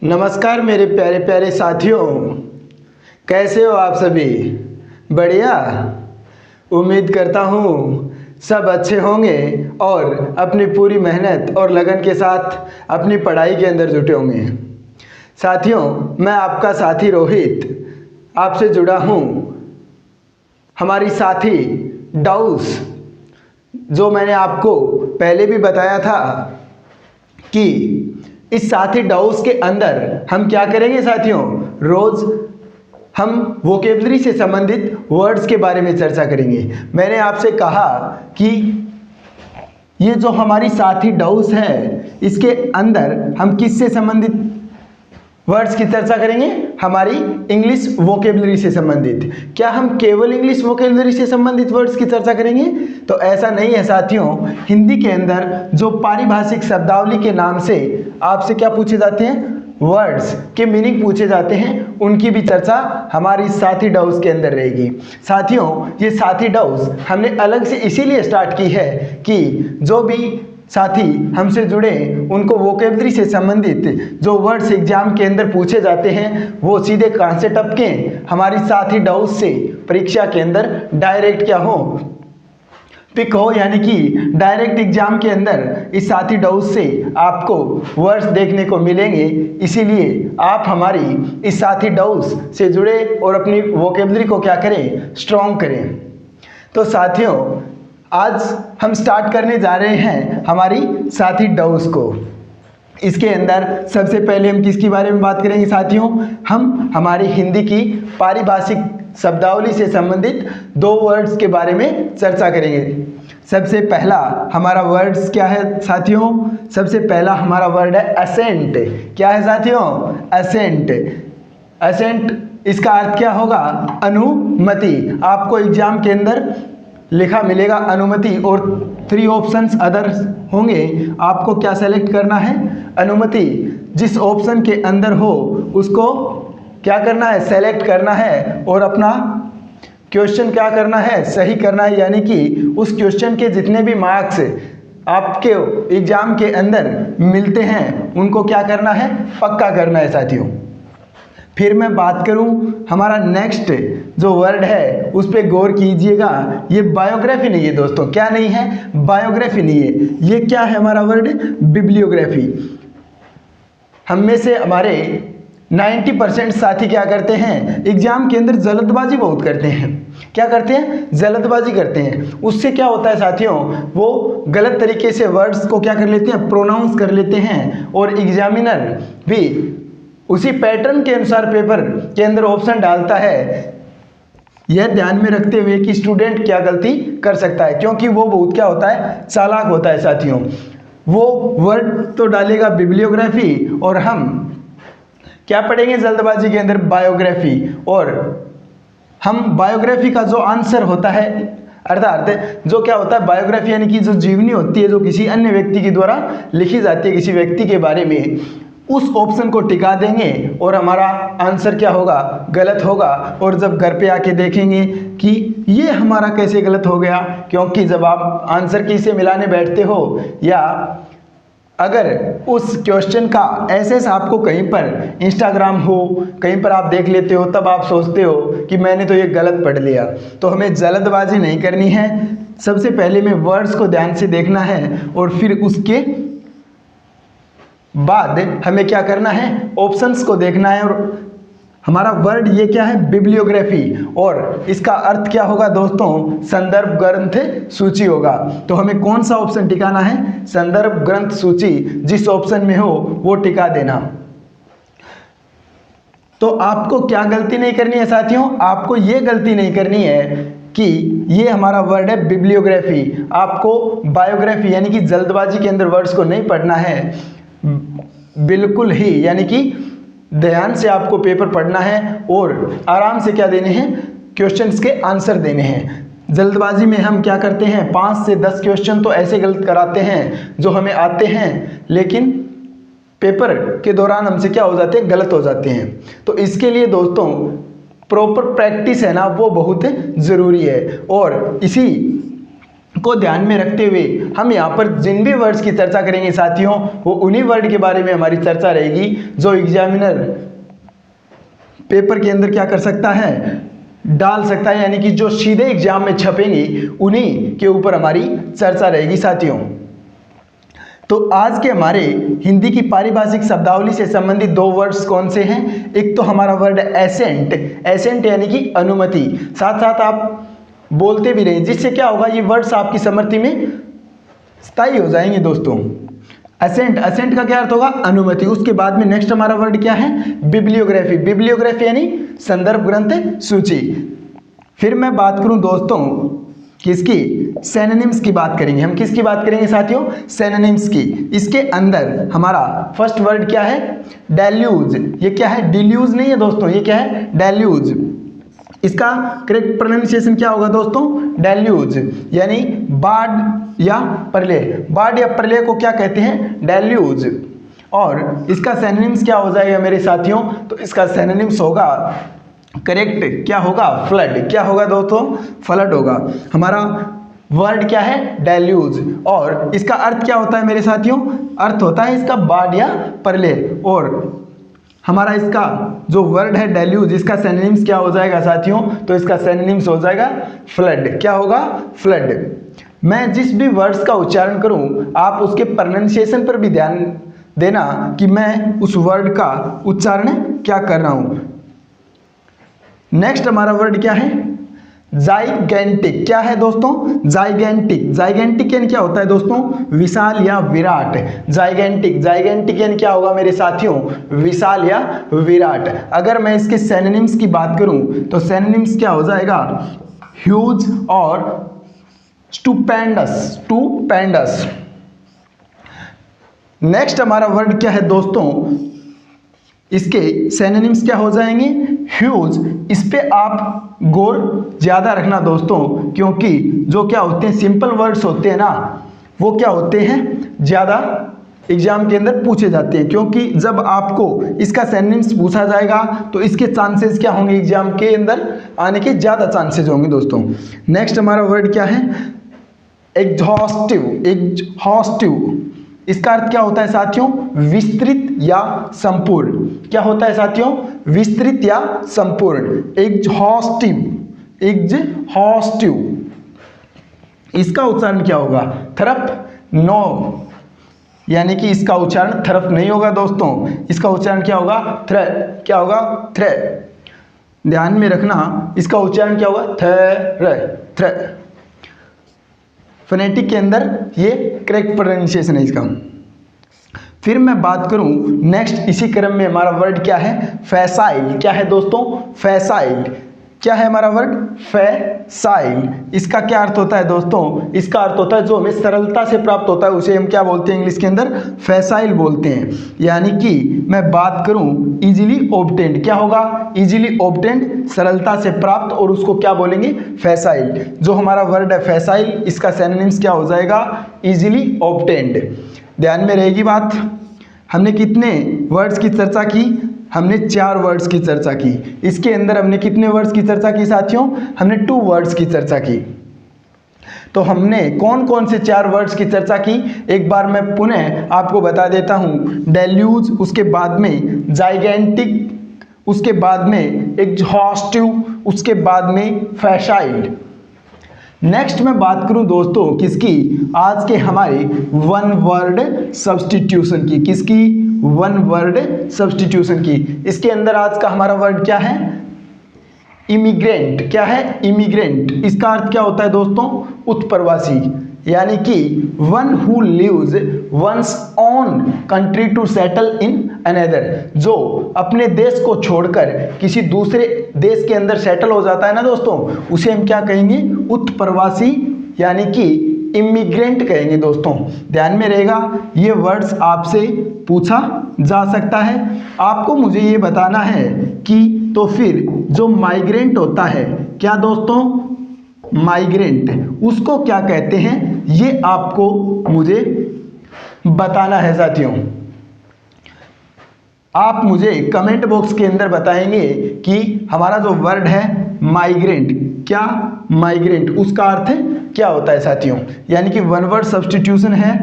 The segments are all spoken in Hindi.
नमस्कार मेरे प्यारे प्यारे साथियों, कैसे हो आप सभी? बढ़िया। उम्मीद करता हूँ सब अच्छे होंगे और अपनी पूरी मेहनत और लगन के साथ अपनी पढ़ाई के अंदर जुटे होंगे। साथियों, मैं आपका साथी रोहित आपसे जुड़ा हूँ। हमारी साथी डाउस, जो मैंने आपको पहले भी बताया था कि इस साथी डाउस के अंदर हम क्या करेंगे साथियों, रोज हम वोकेबलरी से संबंधित वर्ड्स के बारे में चर्चा करेंगे। मैंने आपसे कहा कि ये जो हमारी साथी डाउस है, इसके अंदर हम किससे संबंधित वर्ड्स की चर्चा करेंगे? हमारी इंग्लिश वोकेबलरी से संबंधित। क्या हम केवल इंग्लिश वोकेबलरी से संबंधित वर्ड्स की चर्चा करेंगे? तो ऐसा नहीं है साथियों। हिंदी के अंदर जो पारिभाषिक शब्दावली के नाम से आपसे क्या पूछे जाते हैं, वर्ड्स के मीनिंग पूछे जाते हैं, उनकी भी चर्चा हमारी साथी डाउस के अंदर रहेगी। साथियों, ये साथी डाउस हमने अलग से इसीलिए स्टार्ट की है कि जो भी साथी हमसे जुड़े उनको वोकेबलरी से संबंधित जो वर्ड्स एग्जाम के अंदर पूछे जाते हैं वो सीधे कहाँ से टपकें, हमारी साथी डाउस से परीक्षा के अंदर डायरेक्ट क्या हो, पिक हो, यानी कि डायरेक्ट एग्जाम के अंदर इस साथी डाउस से आपको वर्ड्स देखने को मिलेंगे। इसीलिए आप हमारी इस साथी डाउस से जुड़े और अपनी वोकेबलरी को क्या करें, स्ट्रॉन्ग करें। तो साथियों, आज हम स्टार्ट करने जा रहे हैं हमारी साथी डाउस को। इसके अंदर सबसे पहले हम किसके बारे में बात करेंगे साथियों? हम हमारी हिंदी की पारिभाषिक शब्दावली से संबंधित दो वर्ड्स के बारे में चर्चा करेंगे। सबसे पहला हमारा वर्ड्स क्या है साथियों? सबसे पहला हमारा वर्ड है असेंट। क्या है साथियों? असेंट। असेंट, इसका अर्थ क्या होगा? अनुमति। आपको एग्जाम के अंदर लिखा मिलेगा अनुमति और 3 ऑप्शंस अदर्स होंगे। आपको क्या सेलेक्ट करना है? अनुमति। जिस ऑप्शन के अंदर हो उसको क्या करना है? सेलेक्ट करना है और अपना क्वेश्चन क्या करना है? सही करना है। यानी कि उस क्वेश्चन के जितने भी मार्क्स आपके एग्जाम के अंदर मिलते हैं उनको क्या करना है? पक्का करना है साथियों। फिर मैं बात करूं, हमारा नेक्स्ट जो वर्ड है उस पर गौर कीजिएगा। ये बायोग्राफी नहीं है दोस्तों। क्या नहीं है? बायोग्राफी नहीं है। ये क्या है हमारा वर्ड? बिब्लियोग्राफी। हम में से हमारे 90% साथी क्या करते हैं? एग्जाम के अंदर जल्दबाजी बहुत करते हैं। क्या करते हैं? जल्दबाजी करते हैं। उससे क्या होता है साथियों, वो गलत तरीके से वर्ड्स को क्या कर लेते हैं? प्रोनाउंस कर लेते हैं और एग्जामिनर भी उसी पैटर्न के अनुसार पेपर के अंदर ऑप्शन डालता है, यह ध्यान में रखते हुए कि स्टूडेंट क्या गलती कर सकता है, क्योंकि वो बहुत क्या होता है? चालाक होता है साथियों। वो वर्ड तो डालेगा बिब्लियोग्राफी और हम क्या पढ़ेंगे जल्दबाजी के अंदर? बायोग्राफी। और हम बायोग्राफी का जो आंसर होता है, अर्थात जो क्या होता है बायोग्राफी, यानी कि जो जीवनी होती है जो किसी अन्य व्यक्ति के द्वारा लिखी जाती है किसी व्यक्ति के बारे में, उस ऑप्शन को टिका देंगे और हमारा आंसर क्या होगा? गलत होगा। और जब घर पे आके देखेंगे कि ये हमारा कैसे गलत हो गया, क्योंकि जब आप आंसर की से मिलाने बैठते हो या अगर उस क्वेश्चन का एसेस आपको कहीं पर इंस्टाग्राम हो, कहीं पर आप देख लेते हो, तब आप सोचते हो कि मैंने तो ये गलत पढ़ लिया। तो हमें जल्दबाजी नहीं करनी है। सबसे पहले में वर्ड्स को ध्यान से देखना है और फिर उसके बाद हमें क्या करना है? ऑप्शंस को देखना है। और हमारा वर्ड ये क्या है? बिब्लियोग्राफी। और इसका अर्थ क्या होगा दोस्तों? संदर्भ ग्रंथ सूची होगा। तो हमें कौन सा ऑप्शन टिकाना है? संदर्भ ग्रंथ सूची। जिस ऑप्शन में हो वो टिका देना। तो आपको क्या गलती नहीं करनी है साथियों? आपको ये गलती नहीं करनी है कि ये हमारा वर्ड है बिब्लियोग्राफी। आपको बायोग्राफी यानी कि जल्दबाजी के अंदर वर्ड्स को नहीं पढ़ना है, बिल्कुल ही, यानी कि ध्यान से आपको पेपर पढ़ना है और आराम से क्या देने हैं? क्वेश्चंस के आंसर देने हैं। जल्दबाजी में हम क्या करते हैं? 5 से 10 क्वेश्चन तो ऐसे गलत कराते हैं जो हमें आते हैं, लेकिन पेपर के दौरान हमसे क्या हो जाते हैं? गलत हो जाते हैं। तो इसके लिए दोस्तों प्रॉपर प्रैक्टिस है ना, वो बहुत ज़रूरी है। और इसी को ध्यान में रखते हुए हम यहाँ पर जिन भी वर्ड्स की चर्चा करेंगे साथियों, वो उन्हीं वर्ड के बारे में हमारी चर्चा रहेगी जो एग्जामिनर पेपर के अंदर क्या कर सकता है, डाल सकता है, यानी कि जो सीधे एग्जाम में छपेंगे उन्हीं के ऊपर हमारी चर्चा रहेगी साथियों। तो आज के हमारे हिंदी की पारिभाषिक शब्दावली से संबंधित दो वर्ड्स कौन से हैं? एक तो हमारा वर्ड एसेंट, एसेंट यानी कि अनुमति, साथ साथ आप बोलते भी रहे, जिससे क्या होगा, ये वर्ड्स आपकी स्मृति में स्थायी हो जाएंगे दोस्तों। असेंट, असेंट का क्या अर्थ होगा, अनुमति। उसके बाद में नेक्स्ट हमारा वर्ड क्या है, बिब्लियोग्राफी, बिब्लियोग्राफी यानी संदर्भ ग्रंथ सूची। फिर मैं बात करूं दोस्तों किसकी, सिनोनिम्स की बात करेंगे हम। किसकी बात करेंगे साथियों, सिनोनिम्स की। इसके अंदर हमारा फर्स्ट वर्ड क्या है, डेल्यूज। ये क्या है, डिल्यूज नहीं है दोस्तों, ये क्या है, डेल्यूज। इसका करेक्ट प्रोनाउंसिएशन क्या होगा दोस्तों, डेल्यूज, यानी बाढ़ या प्रलय। बाढ़ या प्रलय को क्या कहते हैं, डेल्यूज। और इसका सिनोनिम्स क्या हो जाएगा मेरे साथियों, तो इसका सिनोनिम्स होगा, करेक्ट क्या होगा, फ्लड। क्या होगा दोस्तों, फ्लड होगा। हमारा वर्ड क्या है, डेल्यूज। और इसका अर्थ क्या होता है मेरे साथियों, अर्थ होता है इसका बाढ़ या प्रलय। और हमारा इसका जो वर्ड है डेल्यूज, इसका सिनोनिम्स क्या हो जाएगा साथियों, तो इसका सिनोनिम्स हो जाएगा फ्लड। क्या होगा, फ्लड। मैं जिस भी वर्ड्स का उच्चारण करूं, आप उसके प्रोनाउंसिएशन पर भी ध्यान देना कि मैं उस वर्ड का उच्चारण क्या कर रहा हूं। नेक्स्ट हमारा वर्ड क्या है, जाइगेंटिक। क्या है दोस्तों, जाइगेंटिक। जाइगेंटिक यानी क्या होता है दोस्तों, विशाल या विराट। जाइगेंटिक, जाइगेंटिक यानी क्या होगा मेरे साथियों, विशाल या विराट। अगर मैं इसके सिनोनिम्स की बात करूं तो सिनोनिम्स क्या हो जाएगा, ह्यूज और स्टुपेंडस, स्टुपेंडस। नेक्स्ट हमारा वर्ड क्या है दोस्तों, इसके सिनोनिम्स क्या हो जाएंगे, ह्यूज। इस पे आप गौर ज्यादा रखना दोस्तों, क्योंकि जो क्या होते हैं सिंपल वर्ड्स होते हैं ना, वो क्या होते हैं ज्यादा एग्जाम के अंदर पूछे जाते हैं। क्योंकि जब आपको इसका सिनोनिम्स पूछा जाएगा तो इसके चांसेस क्या होंगे, एग्जाम के अंदर आने के ज्यादा चांसेस होंगे दोस्तों। नेक्स्ट हमारा वर्ड क्या है, एग्जॉस्टिव, एग्जॉस्टिव। इसका अर्थ क्या होता है साथियों, विस्तृत या संपूर्ण। क्या होता है साथियों, विस्तृत या संपूर्ण, एग्जॉस्टिव, एग्जॉस्टिव। इसका उच्चारण क्या होगा, थरप, नो, यानी कि इसका उच्चारण थरप नहीं होगा दोस्तों, इसका उच्चारण क्या होगा, थ्रे। क्या होगा, थ्रे। ध्यान में रखना, इसका उच्चारण क्या होगा, थ्रे, थ्रे। फोनेटिक के अंदर ये करेक्ट प्रोनाउंसिएशन है इसका। फिर मैं बात करूं नेक्स्ट इसी क्रम में हमारा वर्ड क्या है, फैसाइल। क्या है दोस्तों, फैसाइल। क्या है हमारा वर्ड, फैसाइल। इसका क्या अर्थ होता है दोस्तों, इसका अर्थ होता है जो हमें सरलता से प्राप्त होता है उसे हम क्या बोलते हैं इंग्लिश के अंदर, फैसाइल बोलते हैं। यानी कि मैं बात करूं इजीली ऑब्टेन्ड, क्या होगा, इजीली ऑब्टेन्ड, सरलता से प्राप्त, और उसको क्या बोलेंगे, फैसाइल। जो हमारा वर्ड है फैसाइल, इसका सिनोनिम्स क्या हो जाएगा, इजीली ऑब्टेन्ड। ध्यान में रहेगी बात। हमने कितने वर्ड्स की चर्चा की, हमने 4 वर्ड्स की चर्चा की। इसके अंदर हमने कितने वर्ड्स की चर्चा की साथियों, हमने 2 वर्ड्स की चर्चा की। तो हमने कौन कौन से 4 वर्ड्स की चर्चा की, एक बार मैं पुनः आपको बता देता हूं। डेल्यूज, उसके बाद में जाइगेंटिक, उसके बाद में एग्जॉस्टिव, उसके बाद में फैसाइल। नेक्स्ट मैं बात करूं दोस्तों किसकी, आज के हमारे वन वर्ड सब्स्टिट्यूशन की। किसकी, वन वर्ड सब्स्टिट्यूशन की। इसके अंदर आज का हमारा वर्ड क्या है, इमिग्रेंट। क्या है, इमिग्रेंट। इसका अर्थ क्या होता है दोस्तों, उत्प्रवासी, यानी कि one who leaves one's own country to settle in another. जो अपने देश को छोड़कर किसी दूसरे देश के अंदर सेटल हो जाता है ना दोस्तों, उसे हम क्या कहेंगे, उत्प्रवासी, यानी कि इमिग्रेंट कहेंगे दोस्तों। ध्यान में रहेगा, ये वर्ड्स आपसे पूछा जा सकता है। आपको मुझे ये बताना है कि तो फिर जो माइग्रेंट होता है, क्या दोस्तों, माइग्रेंट, उसको क्या कहते हैं, ये आपको मुझे बताना है साथियों। आप मुझे कमेंट बॉक्स के अंदर बताएंगे कि हमारा जो वर्ड है माइग्रेंट, क्या, माइग्रेंट, उसका अर्थ क्या होता है साथियों, यानी कि वन वर्ड सब्स्टिट्यूशन है।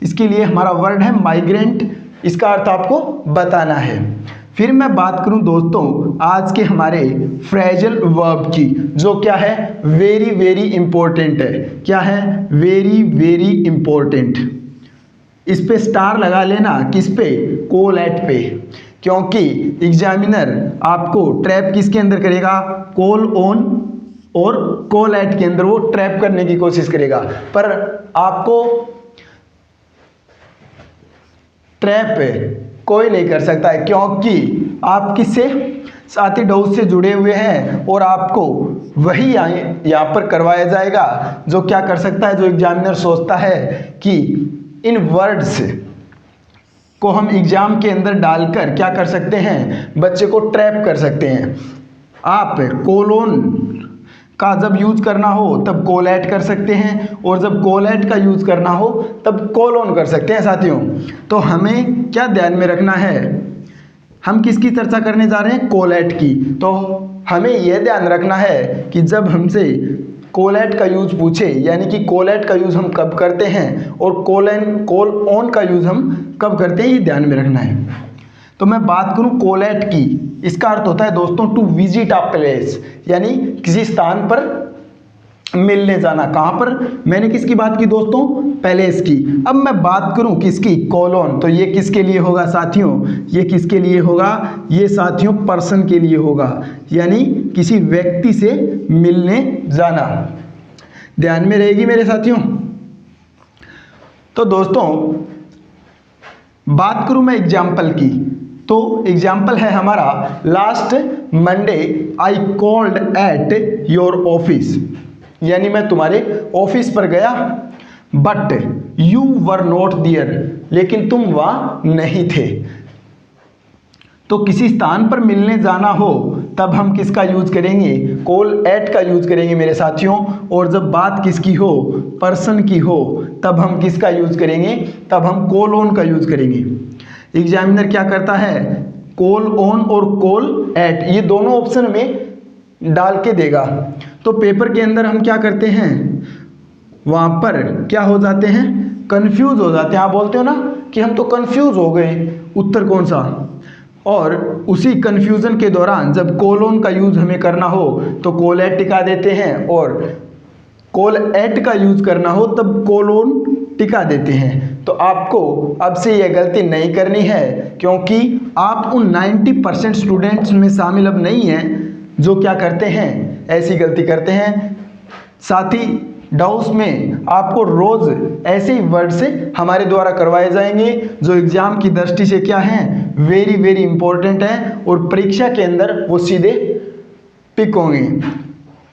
इसके लिए हमारा वर्ड है माइग्रेंट, इसका अर्थ आपको बताना है। फिर मैं बात करूं दोस्तों आज के हमारे फ्रेजल वर्ब की, जो क्या है वेरी वेरी इंपॉर्टेंट है। क्या है, वेरी वेरी इंपॉर्टेंट। इस पे स्टार लगा लेना, किस पे, कोल एट पे, क्योंकि एग्जामिनर आपको ट्रैप किसके अंदर करेगा, कोल ऑन और कोल एट के अंदर वो ट्रैप करने की कोशिश करेगा, पर आपको ट्रैप कोई नहीं कर सकता है, क्योंकि आप किससे, साथी डाउस से जुड़े हुए हैं और आपको वही यहाँ पर करवाया जाएगा जो क्या कर सकता है, जो एग्जामिनर सोचता है कि इन वर्ड्स को हम एग्जाम के अंदर डालकर क्या कर सकते हैं, बच्चे को ट्रैप कर सकते हैं। आप कोलोन का जब यूज करना हो तब कोलैट कर सकते हैं, और जब कोलैट का यूज करना हो तब कोलोन कर सकते हैं साथियों। तो हमें क्या ध्यान में रखना है, हम किसकी चर्चा करने जा रहे हैं, कोलैट की। तो हमें यह ध्यान रखना है कि जब हमसे कोलैट का यूज पूछे, यानी कि कोलैट का यूज हम कब करते हैं और कोल ऑन का यूज हम कब करते हैं, ये ध्यान में रखना है। तो मैं बात करूं कोलैट की, इसका अर्थ होता है दोस्तों टू विजिट अ प्लेस, यानी किसी स्थान पर मिलने जाना। कहां पर, मैंने किसकी बात की दोस्तों, पैलेस की। अब मैं बात करूं किसकी, कोलोन, तो ये किसके लिए होगा साथियों, ये किसके लिए होगा, ये साथियों पर्सन के लिए होगा, यानी किसी व्यक्ति से मिलने जाना। ध्यान में रहेगी मेरे साथियों। तो दोस्तों बात करूं मैं एग्जाम्पल की, तो एग्जाम्पल है हमारा last Monday I called at your office, यानी मैं तुम्हारे ऑफिस पर गया, but you were not there, लेकिन तुम वहां नहीं थे। तो किसी स्थान पर मिलने जाना हो तब हम किसका यूज करेंगे, कॉल एट का यूज करेंगे मेरे साथियों। और जब बात किसकी हो, पर्सन की हो, तब हम किसका यूज करेंगे, तब हम कॉल ऑन का यूज करेंगे। एग्जामिनर क्या करता है, कॉल ऑन और कॉल एट ये दोनों ऑप्शन में डाल के देगा। तो पेपर के अंदर हम क्या करते हैं, वहां पर क्या हो जाते हैं, कंफ्यूज हो जाते हैं। आप बोलते हो ना कि हम तो कंफ्यूज हो गए, उत्तर कौन सा। और उसी कंफ्यूजन के दौरान जब कॉल ऑन का यूज हमें करना हो तो कॉल एट टिका देते हैं, और कॉल एट का यूज करना हो तब कॉल ऑन टिका देते हैं। तो आपको अब से यह गलती नहीं करनी है, क्योंकि आप उन 90% स्टूडेंट्स में शामिल अब नहीं हैं जो क्या करते हैं, ऐसी गलती करते हैं। साथ ही डाउस में आपको रोज ऐसे ही वर्ड से हमारे द्वारा करवाए जाएंगे जो एग्जाम की दृष्टि से क्या हैं, वेरी वेरी इंपॉर्टेंट हैं, और परीक्षा के अंदर वो सीधे पिक होंगे,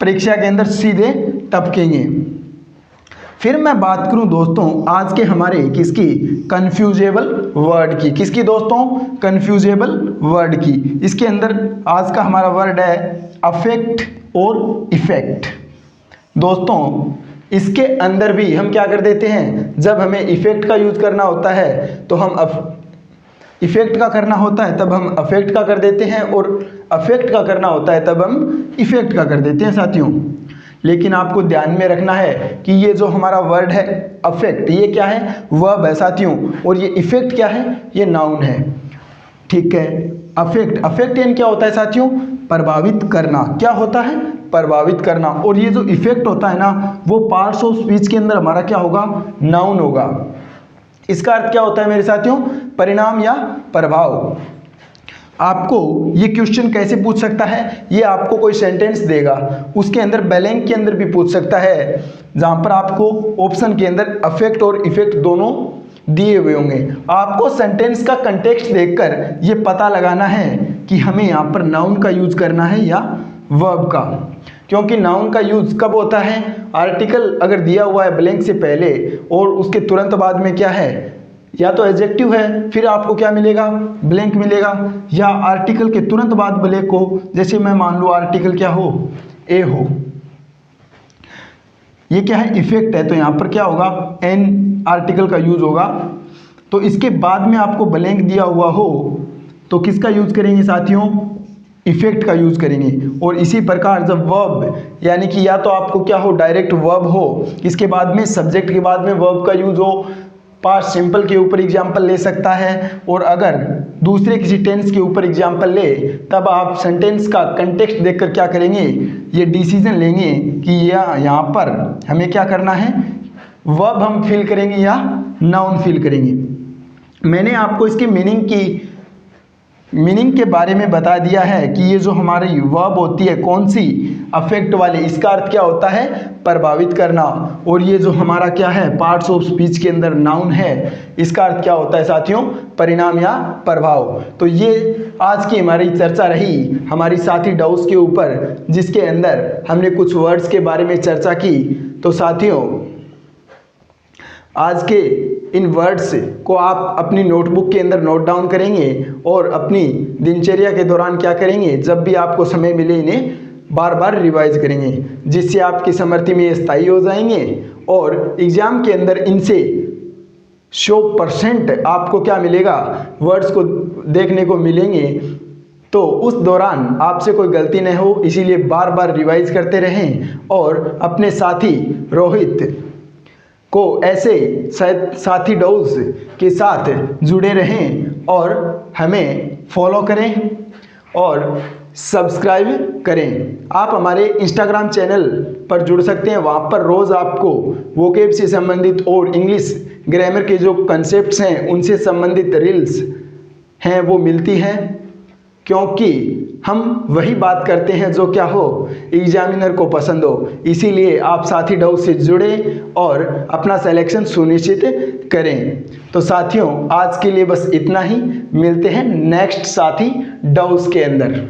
परीक्षा के अंदर सीधे टपकेंगे। फिर मैं बात करूं दोस्तों आज के हमारे किसकी, कंफ्यूजेबल वर्ड की। किसकी दोस्तों, कंफ्यूजेबल वर्ड की। इसके अंदर आज का हमारा वर्ड है अफेक्ट और इफेक्ट। दोस्तों इसके अंदर भी हम क्या कर देते हैं, जब हमें इफेक्ट का यूज करना होता है तो हम इफेक्ट का करना होता है तब हम अफेक्ट का कर देते हैं, और अफेक्ट का करना होता है तब हम इफेक्ट का कर देते हैं साथियों। लेकिन आपको ध्यान में रखना है कि ये जो हमारा वर्ड है अफेक्ट, ये क्या है, वर्ब है साथियों, और ये इफेक्ट क्या है, ये नाउन है। ठीक है, अफेक्ट यानी क्या होता है साथियों, प्रभावित करना। क्या होता है, प्रभावित करना। और ये जो इफेक्ट होता है ना, वो पार्ट्स ऑफ स्पीच के अंदर हमारा क्या होगा, नाउन होगा। इसका अर्थ क्या होता है मेरे साथियों, परिणाम या प्रभाव। आपको ये क्वेश्चन कैसे पूछ सकता है, ये आपको कोई सेंटेंस देगा, उसके अंदर ब्लैंक के अंदर भी पूछ सकता है, जहां पर आपको ऑप्शन के अंदर अफेक्ट और इफेक्ट दोनों दिए हुए होंगे। आपको सेंटेंस का कंटेक्स्ट देखकर ये पता लगाना है कि हमें यहाँ पर नाउन का यूज करना है या वर्ब का, क्योंकि नाउन का यूज कब होता है, आर्टिकल अगर दिया हुआ है ब्लैंक से पहले और उसके तुरंत बाद में क्या है, या तो एडजेक्टिव है फिर आपको क्या मिलेगा, ब्लैंक मिलेगा, या आर्टिकल के तुरंत बाद ब्लैंक हो। जैसे मैं मान लो आर्टिकल क्या हो, ए हो, ये क्या है, इफेक्ट है, तो यहाँ पर क्या होगा, एन आर्टिकल का यूज होगा। तो इसके बाद में आपको ब्लैंक दिया हुआ हो तो किसका यूज करेंगे साथियों, इफेक्ट का यूज़ करेंगे। और इसी प्रकार जब वर्ब यानी कि या तो आपको क्या हो, डायरेक्ट वर्ब हो, इसके बाद में सब्जेक्ट के बाद में वर्ब का यूज़ हो, पास्ट सिंपल के ऊपर एग्जाम्पल ले सकता है, और अगर दूसरे किसी टेंस के ऊपर एग्जाम्पल ले तब आप सेंटेंस का कंटेक्स्ट देखकर क्या करेंगे, ये डिसीजन लेंगे कि यहाँ पर हमें क्या करना है, वर्ब हम फिल करेंगे या नाउन फिल करेंगे। मैंने आपको इसकी मीनिंग के बारे में बता दिया है कि ये जो हमारी वर्ब होती है कौन सी, अफेक्ट वाली, इसका अर्थ क्या होता है, प्रभावित करना। और ये जो हमारा क्या है, पार्ट्स ऑफ स्पीच के अंदर नाउन है, इसका अर्थ क्या होता है साथियों, परिणाम या प्रभाव। तो ये आज की हमारी चर्चा रही हमारी साथी डाउस के ऊपर, जिसके अंदर हमने कुछ वर्ड्स के बारे में चर्चा की। तो साथियों आज के इन वर्ड्स को आप अपनी नोटबुक के अंदर नोट डाउन करेंगे और अपनी दिनचर्या के दौरान क्या करेंगे, जब भी आपको समय मिले इन्हें बार बार रिवाइज करेंगे, जिससे आपकी स्मृति में स्थायी हो जाएंगे और एग्जाम के अंदर इनसे 100% आपको क्या मिलेगा, वर्ड्स को देखने को मिलेंगे। तो उस दौरान आपसे कोई गलती न हो, इसीलिए बार बार रिवाइज करते रहें और अपने साथी रोहित को ऐसे साथी डाउस के साथ जुड़े रहें और हमें फॉलो करें और सब्सक्राइब करें। आप हमारे इंस्टाग्राम चैनल पर जुड़ सकते हैं, वहाँ पर रोज़ आपको वोकेब से संबंधित और इंग्लिश ग्रामर के जो कंसेप्ट्स हैं उनसे संबंधित रील्स हैं वो मिलती हैं, क्योंकि हम वही बात करते हैं जो क्या हो, एग्जामिनर को पसंद हो। इसीलिए आप साथी डाउस से जुड़ें और अपना सिलेक्शन सुनिश्चित करें। तो साथियों आज के लिए बस इतना ही, मिलते हैं नेक्स्ट साथी डाउस के अंदर।